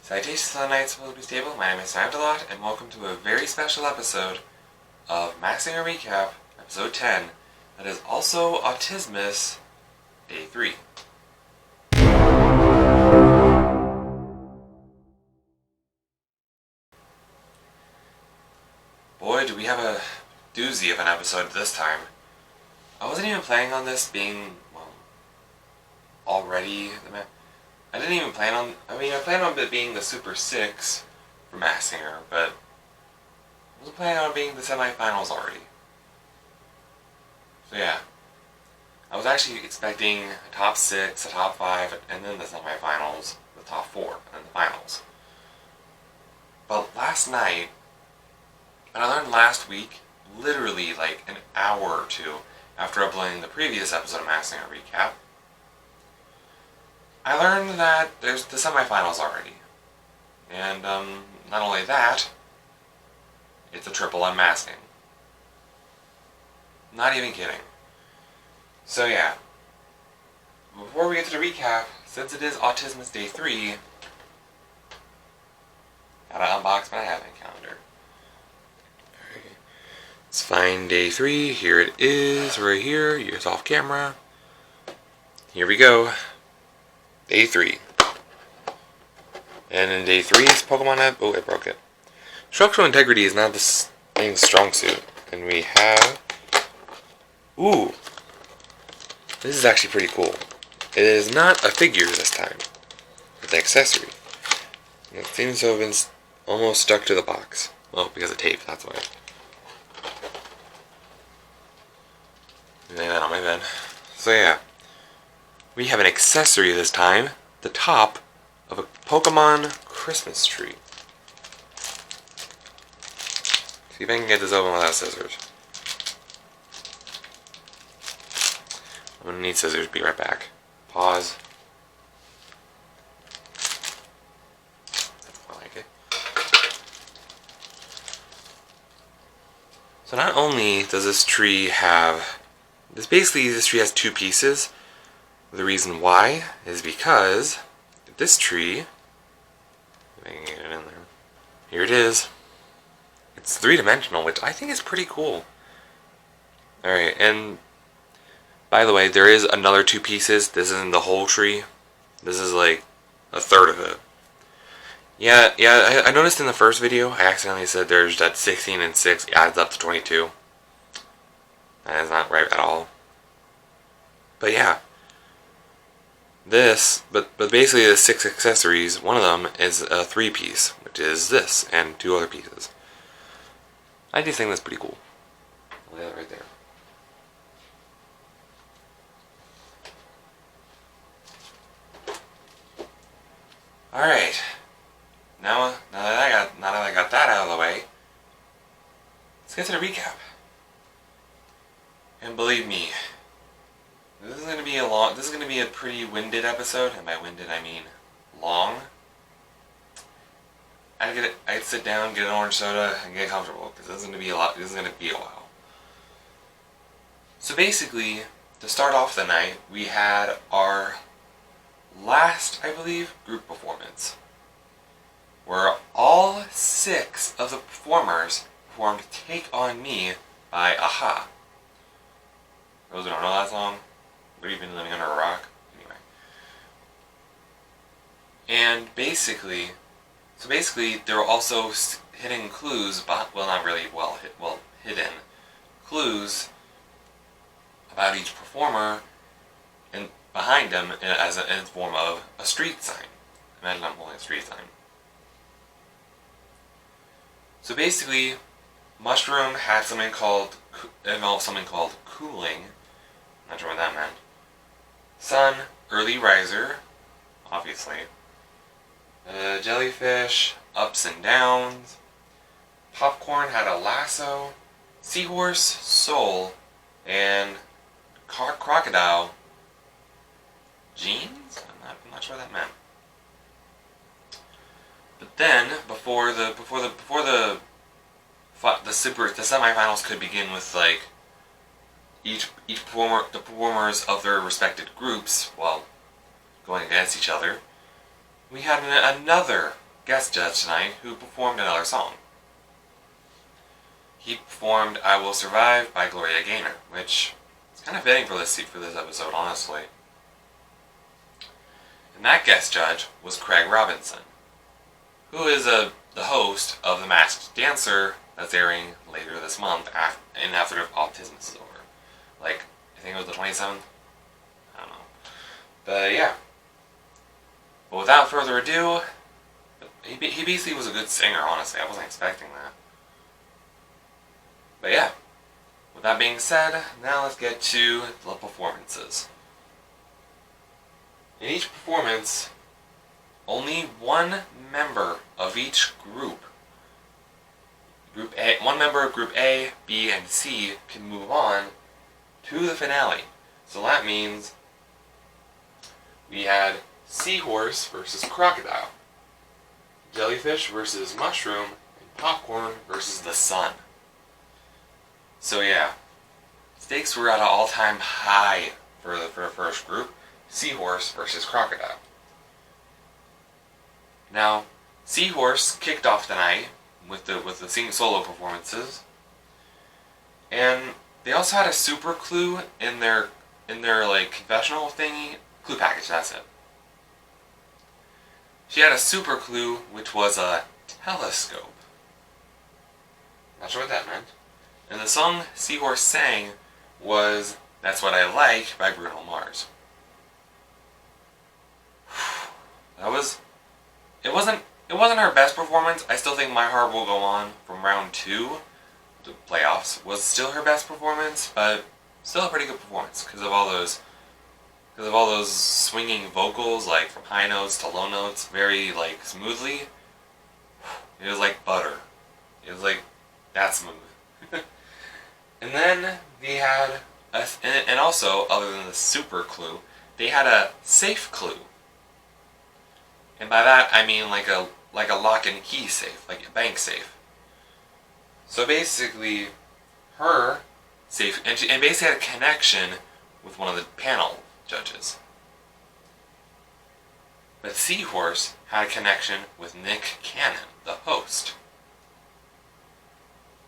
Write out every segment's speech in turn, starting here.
Citations on Nights will be stable. My name is Samdalot, and welcome to a very special episode of Masking a Recap, episode 10, that is also Autismas, day 3. Boy, do we have a doozy of an episode this time. I wasn't even planning on this being, already I didn't even plan on, I planned on it being the Super 6 for Massinger, but I wasn't planning on it being the SemiFinals already. So yeah. I was actually expecting a top 6, a top 5, and then the SemiFinals, the top 4, and then the finals. But last night, and I learned last week, literally like an hour or two after uploading the previous episode of Massinger Recap, I learned that there's the semifinals already. And not only that, it's a triple unmasking. Not even kidding. So yeah, before we get to the recap, since it is Autismas Day 3, gotta unbox my advent calendar. Alright, let's find Day 3, here it is, right here, it's off camera. Here we go. Day 3. And in Day 3's Pokemon app, oh, I broke it. Structural integrity is not this thing's strong suit. And we have, ooh, this is actually pretty cool. It is not a figure this time. It's an accessory. And it seems to have been almost stuck to the box. Well, because of tape, that's why. Lay that on my bed. So yeah. We have an accessory this time, the top of a Pokemon Christmas tree. See if I can get this open without scissors. I'm gonna need scissors, be right back. Pause. That's more like it. So not only does this tree have, this tree has two pieces. The reason why is because this tree, if I can get it in there, here it is. It's three-dimensional, which I think is pretty cool. Alright, and by the way, there is another two pieces. This isn't the whole tree. This is like a third of it. Yeah, I noticed in the first video, I accidentally said there's that 16 and 6 adds up to 22. That is not right at all. But yeah. But basically the 6 accessories, one of them is a 3-piece, which is this, and 2 other pieces. I just think that's pretty cool. I'll lay that right there. Alright. Now that I got that out of the way, let's get to the recap. And believe me, this is going to be a pretty winded episode, and by winded I mean long. I'd sit down, get an orange soda, and get comfortable, because this is going to be a while. So basically, to start off the night, we had our last, I believe, group performance, where all 6 of the performers performed Take On Me by Aha. For those who don't know that song, or even living under a rock. Anyway. And basically, there were also hidden clues, well, not really hidden clues about each performer and behind them in the form of a street sign. Imagine I'm holding a street sign. So basically, Mushroom had involved something called cooling. Not sure what that meant. Sun, early riser, obviously. Jellyfish, ups and downs. Popcorn had a lasso. Seahorse, soul. And crocodile, jeans? I'm not sure what that meant. But then, before the semifinals could begin with like the performers of their respected groups, going against each other, we had another guest judge tonight who performed another song. He performed "I Will Survive" by Gloria Gaynor, which is kind of fitting for this episode, honestly. And that guest judge was Craig Robinson, who is the host of The Masked Dancer that's airing later this month after Autismas is over. Like, I think it was the 27th? I don't know. But yeah. But without further ado, he basically was a good singer, honestly. I wasn't expecting that. But yeah. With that being said, now let's get to the performances. In each performance, only one member of each group, one member of Group A, B, and C can move on to the finale. So that means we had seahorse versus crocodile, jellyfish versus mushroom, and popcorn versus the sun. So yeah, stakes were at an all-time high for the first group, seahorse versus crocodile. Now, seahorse kicked off the night with the sing solo performances, and they also had a super clue in their like confessional thingy clue package. That's it. She had a super clue, which was a telescope. Not sure what that meant. And the song Seahorse sang was "That's What I Like" by Bruno Mars. It wasn't her best performance. I still think My Heart Will Go On from round 2, the playoffs, was still her best performance, but still a pretty good performance because of all those swinging vocals, like from high notes to low notes, very like smoothly. It was like butter. It was like that smooth. And then they had and also, other than the super clue, they had a safe clue. And by that I mean like a lock and key safe, like a bank safe. So basically, her safe, and basically had a connection with one of the panel judges. But Seahorse had a connection with Nick Cannon, the host.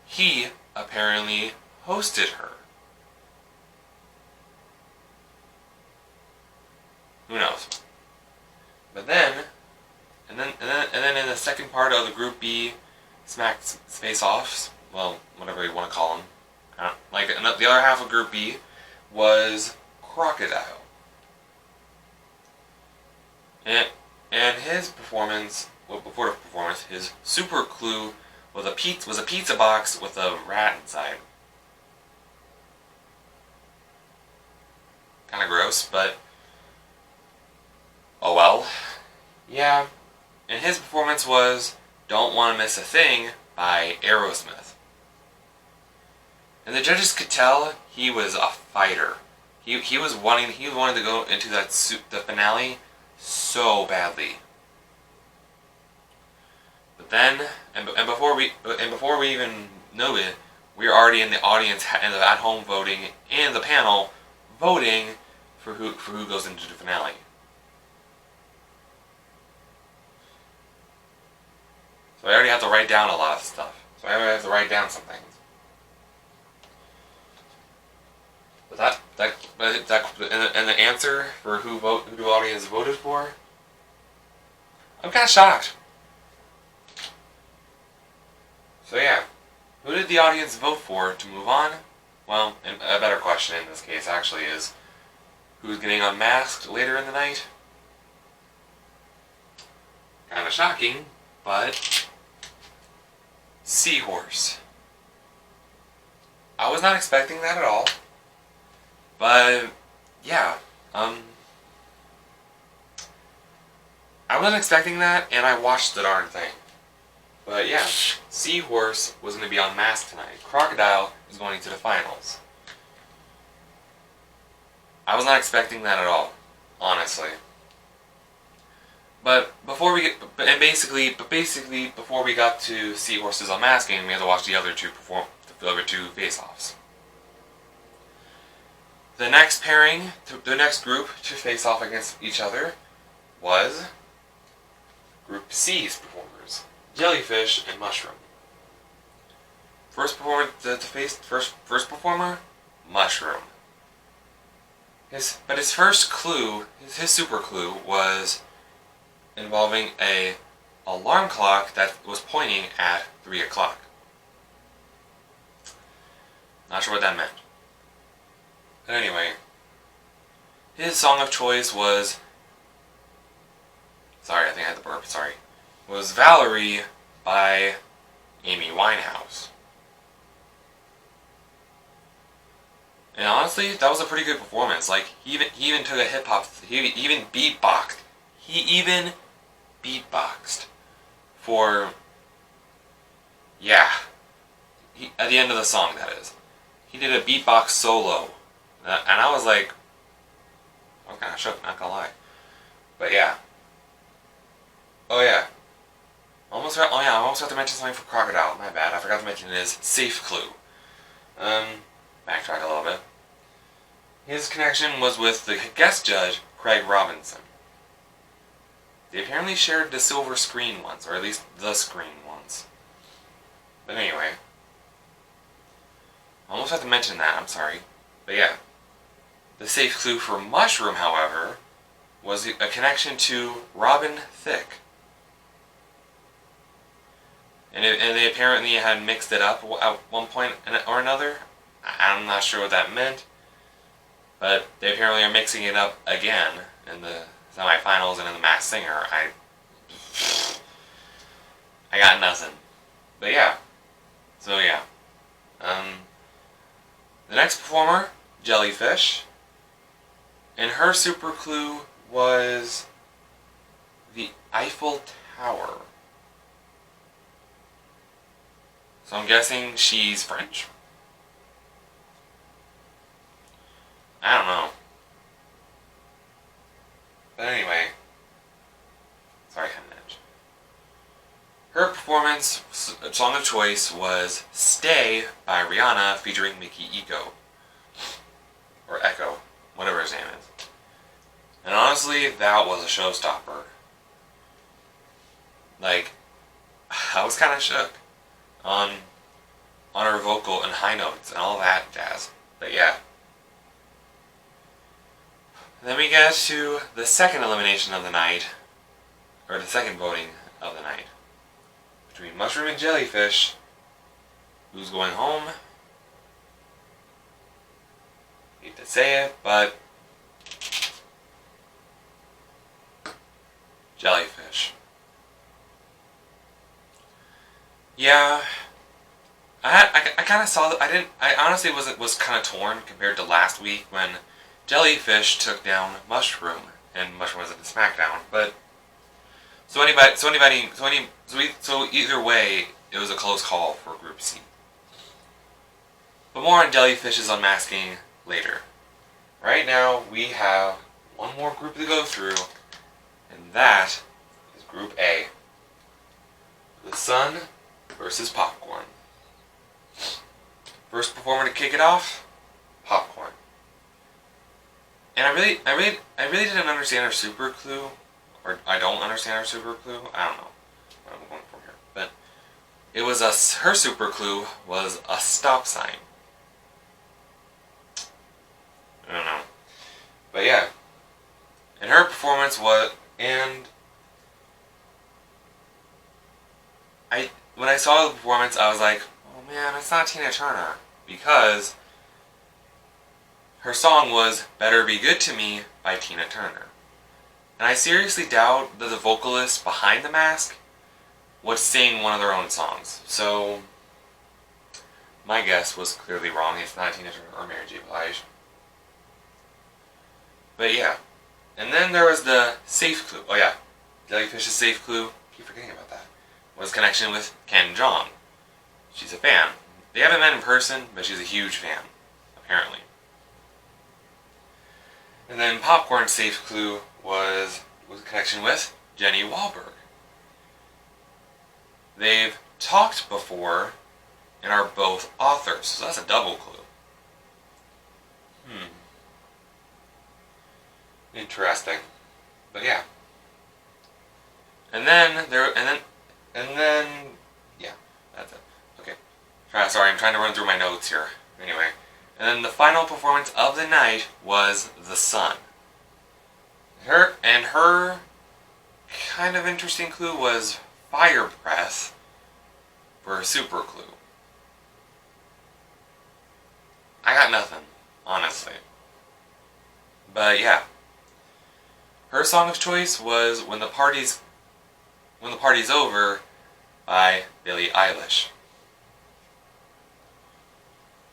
He apparently hosted her. Who knows? But then, and then in the second part of the Group B face-offs, well, whatever you want to call them, like the other half of Group B was Crocodile. And his performance, well, before the performance, his super clue was a pizza box with a rat inside. Kind of gross, but oh well. Yeah. And his performance was "Don't Want to Miss a Thing" by Aerosmith. And the judges could tell he was a fighter. He was wanting to go into the finale so badly. But then, and before we even knew it, we were already in the audience and the at-home voting and the panel voting for who goes into the finale. So I already have to write down a lot of stuff. So I already have to write down some things. But and the answer for who the audience voted for, I'm kind of shocked. So yeah, who did the audience vote for to move on? Well, and a better question in this case actually is, who's getting unmasked later in the night? Kind of shocking, but Seahorse. I was not expecting that at all. But yeah, I wasn't expecting that, and I watched the darn thing. But yeah, Seahorse was going to be unmasked tonight. Crocodile is going to the finals. I was not expecting that at all, honestly. But before we got to Seahorse's unmasking, we had to watch the other two face-offs. The next the next group to face off against each other was Group C's performance. jellyfish, and mushroom. First performer, mushroom. His first clue, his super clue, was involving a alarm clock that was pointing at 3 o'clock. Not sure what that meant. But anyway, his song of choice was... Sorry, I think I had the burp, sorry. Was Valerie by Amy Winehouse. And honestly, that was a pretty good performance. Like, he even took a hip-hop... He even beatboxed. He even beatboxed for... Yeah. At the end of the song, that is. He did a beatbox solo. And I was like... I was kind of shook, not gonna lie. But yeah. Oh yeah. I almost forgot to mention something for Crocodile. My bad. I forgot to mention his safe clue. Backtrack a little bit. His connection was with the guest judge, Craig Robinson. They apparently shared the silver screen once, or at least the screen once. But anyway. I almost have to mention that, I'm sorry. But yeah. The safe clue for Mushroom, however, was a connection to Robin Thicke. And they apparently had mixed it up at one point or another. I'm not sure what that meant. But they apparently are mixing it up again in the SemiFinals and in the Masked Singer. I got nothing. But yeah. So yeah. The next performer, Jellyfish. And her super clue was the Eiffel Tower. So I'm guessing she's French? I don't know. But anyway. Sorry, Hemnage. Her performance, song of choice, was Stay by Rihanna featuring Mickey Echo. Or Echo. Whatever his name is. And honestly, that was a showstopper. Like, I was kind of shook on her vocal and high notes and all that jazz. But yeah. Then we get to the second elimination of the night, or the second voting of the night, between Mushroom and Jellyfish. Who's going home? Hate to say it, but Jellyfish. Yeah, I kind of saw that. I honestly was kind of torn compared to last week when Jellyfish took down Mushroom and Mushroom was at the SmackDown. But so either way, it was a close call for Group C. But more on Jellyfish's Unmasking later. Right now, we have one more group to go through, and that is Group A. The Sun versus Popcorn. First performer to kick it off, Popcorn. And I really didn't understand her super clue, or I don't understand her super clue. I don't know where I'm going from here, but it was her super clue was a stop sign. I don't know, but yeah, and her performance was, and when I saw the performance, I was like, oh man, it's not Tina Turner, because her song was Better Be Good to Me by Tina Turner. And I seriously doubt that the vocalist behind the mask would sing one of their own songs. So, my guess was clearly wrong. It's not Tina Turner or Mary J. Blige. But yeah. And then there was the safe clue. Oh yeah. Jellyfish's safe clue, keep forgetting about that, was connection with Ken Jeong. She's a fan. They haven't met in person, but she's a huge fan, apparently. And then Popcorn's safe clue was a connection with Jenny Wahlberg. They've talked before and are both authors, so that's a double clue. Interesting. But yeah. And then And then, yeah, that's it. Okay. Sorry, I'm trying to run through my notes here. Anyway. And then the final performance of the night was The Sun. Her kind of interesting clue was Fire Breath for a super clue. I got nothing, honestly. But yeah. Her song of choice was When the Party's Over by Billie Eilish.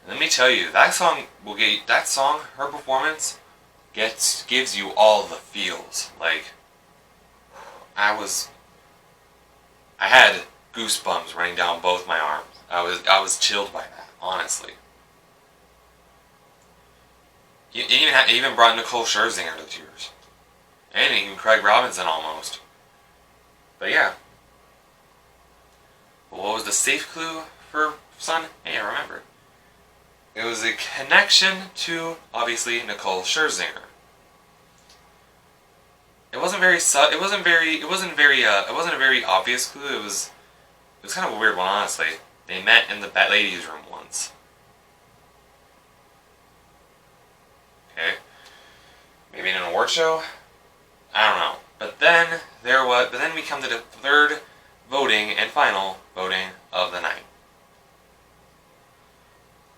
And let me tell you, her performance gives you all the feels. Like, I had goosebumps running down both my arms. I was chilled by that, honestly. It even brought Nicole Scherzinger to tears. And even Craig Robinson almost. But yeah. But what was the safe clue for Sun? Hey, I remember. It was a connection to, obviously, Nicole Scherzinger. It wasn't a very obvious clue. It was kind of a weird one, honestly. They met in the ladies' room once. Okay. Maybe in an award show? I don't know. But then we come to the third voting and final voting of the night.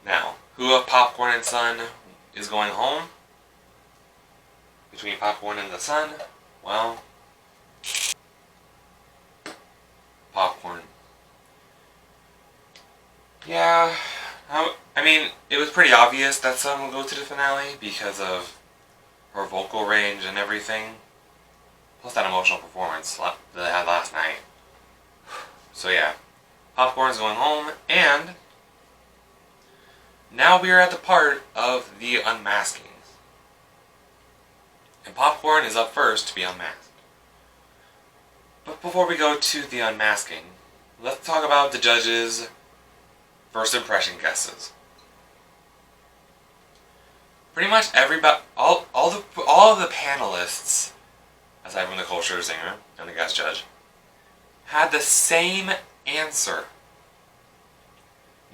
Now, who of Popcorn and Sun is going home? Between Popcorn and the Sun? Well, Popcorn. Yeah, I mean, it was pretty obvious that Sun would go to the finale because of her vocal range and everything. Plus that emotional performance that they had last night. So yeah, Popcorn's going home, and now we are at the part of the unmasking. And Popcorn is up first to be unmasked. But before we go to the unmasking, let's talk about the judges' first impression guesses. Pretty much all of the panelists, aside from Nicole Scherzinger and the guest judge, had the same answer.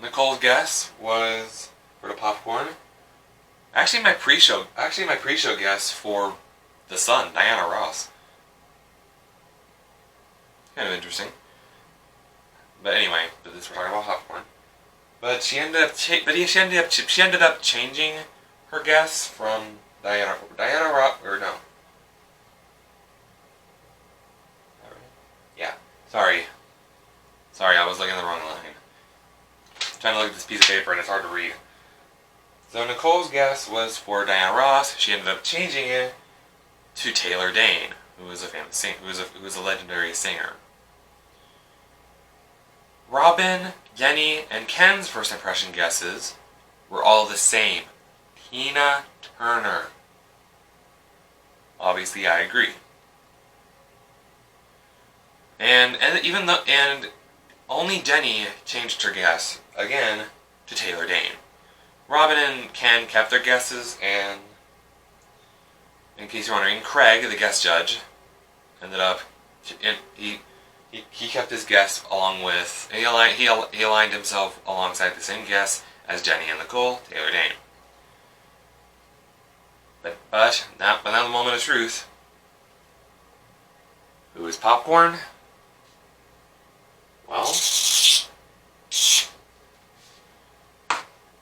Nicole's guess was for the Popcorn. Actually, my pre-show guess for the Sun, Diana Ross. Kind of interesting. But anyway, we're talking about Popcorn. But she ended up changing her guess from Diana Ross, or no. Yeah. Sorry, I was looking at the wrong line. I'm trying to look at this piece of paper and it's hard to read. So Nicole's guess was for Diana Ross. She ended up changing it to Taylor Dayne, who was a famous singer, who was a legendary singer. Robin, Jenny, and Ken's first impression guesses were all the same. Tina Turner. Obviously, I agree. And only Jenny changed her guess again to Taylor Dayne. Robin and Ken kept their guesses, and in case you're wondering, Craig, the guest judge, ended up he kept his guess along with he aligned himself alongside the same guess as Jenny and Nicole, Taylor Dayne. But now the moment of truth. Who is Popcorn? Well,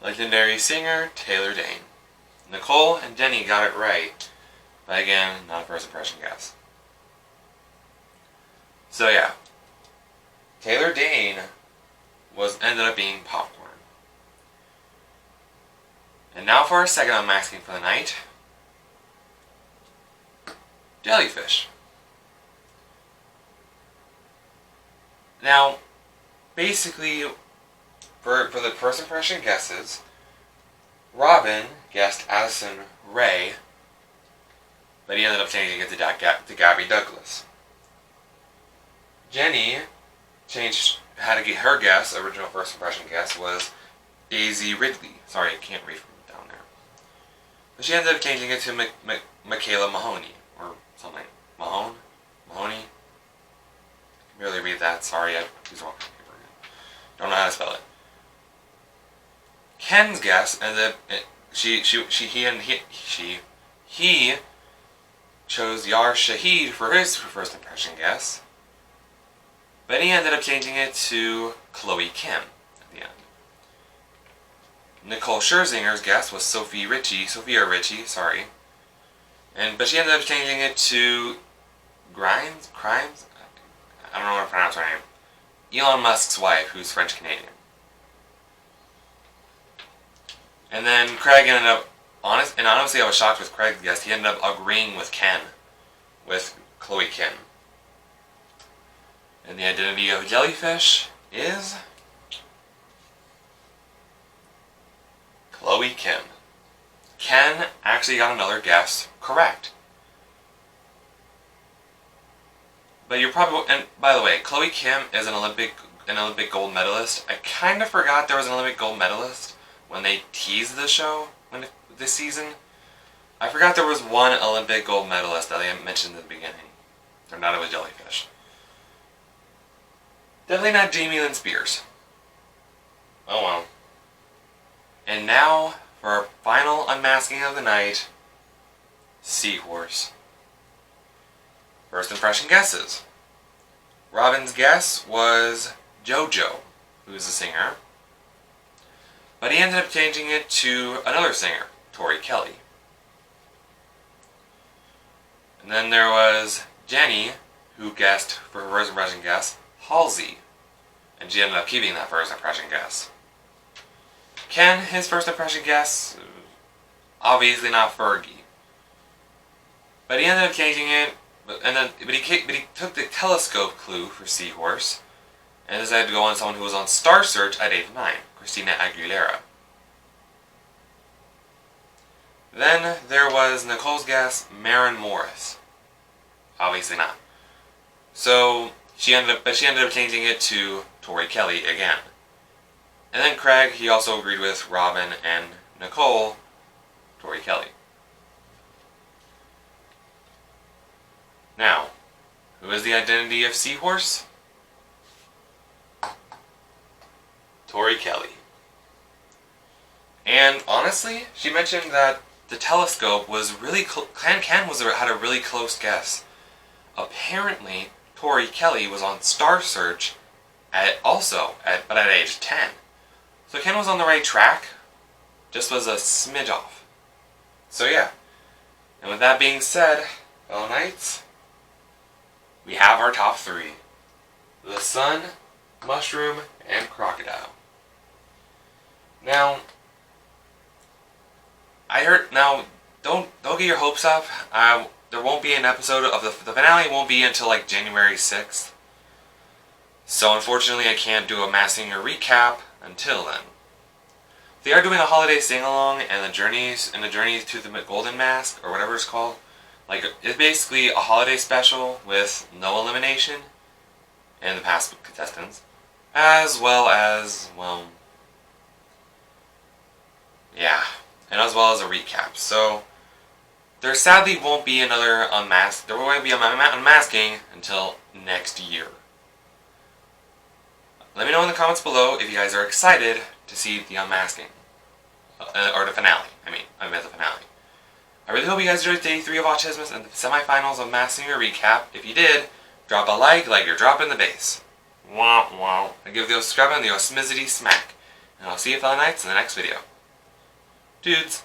legendary singer Taylor Dayne. Nicole and Jenny got it right, but again, not a first impression guess. So yeah, Taylor Dayne ended up being Popcorn. And now for our second unmasking for the night. Jellyfish. Now, basically, for the first impression guesses, Robin guessed Addison Rae, but he ended up changing it to Gabby Douglas. Jenny had to get her guess, original first impression guess, was Daisy Ridley. Sorry, I can't read from down there. But she ended up changing it to Michaela Mahoney, or something. Mahoney? barely read that. Sorry, I use wrong paper. Don't know how to spell it. Ken's guess, and then he chose Yar Shahid for his first impression guess, but he ended up changing it to Chloe Kim at the end. Nicole Scherzinger's guess was Sophia Richie, but she ended up changing it to Grimes. I don't know how to pronounce her name. Elon Musk's wife, who's French Canadian. And then Craig ended up, honestly, I was shocked with Craig's guess. He ended up agreeing with Ken, with Chloe Kim. And the identity of jellyfish is Chloe Kim. Ken actually got another guess correct. But you're probably, and by the way, Chloe Kim is an Olympic gold medalist. I kind of forgot there was an Olympic gold medalist when they teased the show this season. I forgot there was one Olympic gold medalist that they mentioned in the beginning. Turned out it was jellyfish. Definitely not Jamie Lynn Spears. Oh well. And now, for our final unmasking of the night, Seahorse. First impression guesses. Robin's guess was JoJo, who's a singer. But he ended up changing it to another singer, Tori Kelly. And then there was Jenny, who guessed, for her first impression guess, Halsey. And she ended up keeping that first impression guess. Ken, his first impression guess, obviously not Fergie. But he ended up changing it, but he took the telescope clue for Seahorse, and decided to go on someone who was on Star Search at age 9, Christina Aguilera. Then there was Nicole's guess, Maren Morris. Obviously not. So she ended up changing it to Tori Kelly again. And then Craig, he also agreed with Robin and Nicole, Tori Kelly. Now, who is the identity of Seahorse? Tori Kelly. And honestly, she mentioned that the telescope was really Ken had a really close guess. Apparently, Tori Kelly was on Star Search at age 10. So Ken was on the right track, just was a smidge off. So yeah. And with that being said, fellow knights, we have our top 3. The sun, mushroom, and crocodile. Now, don't get your hopes up. There won't be an episode of the finale won't be until like January 6th. So unfortunately I can't do a masking or recap until then. They are doing a holiday sing-along and the journeys to the Golden Mask, or whatever it's called. Like, it's basically a holiday special with no elimination and the past contestants, as well as, well, yeah, and as well as a recap. So there sadly won't be another there won't be unmasking until next year. Let me know in the comments below if you guys are excited to see the unmasking. Or the finale. I meant the finale. I really hope you guys enjoyed day 3 of Autismas and the semifinals of Masking or Recap. If you did, drop a like you're dropping the bass. Wah wah. And give the subscribe and the Osmizity smack. And I'll see you fellow knights in the next video. Dudes.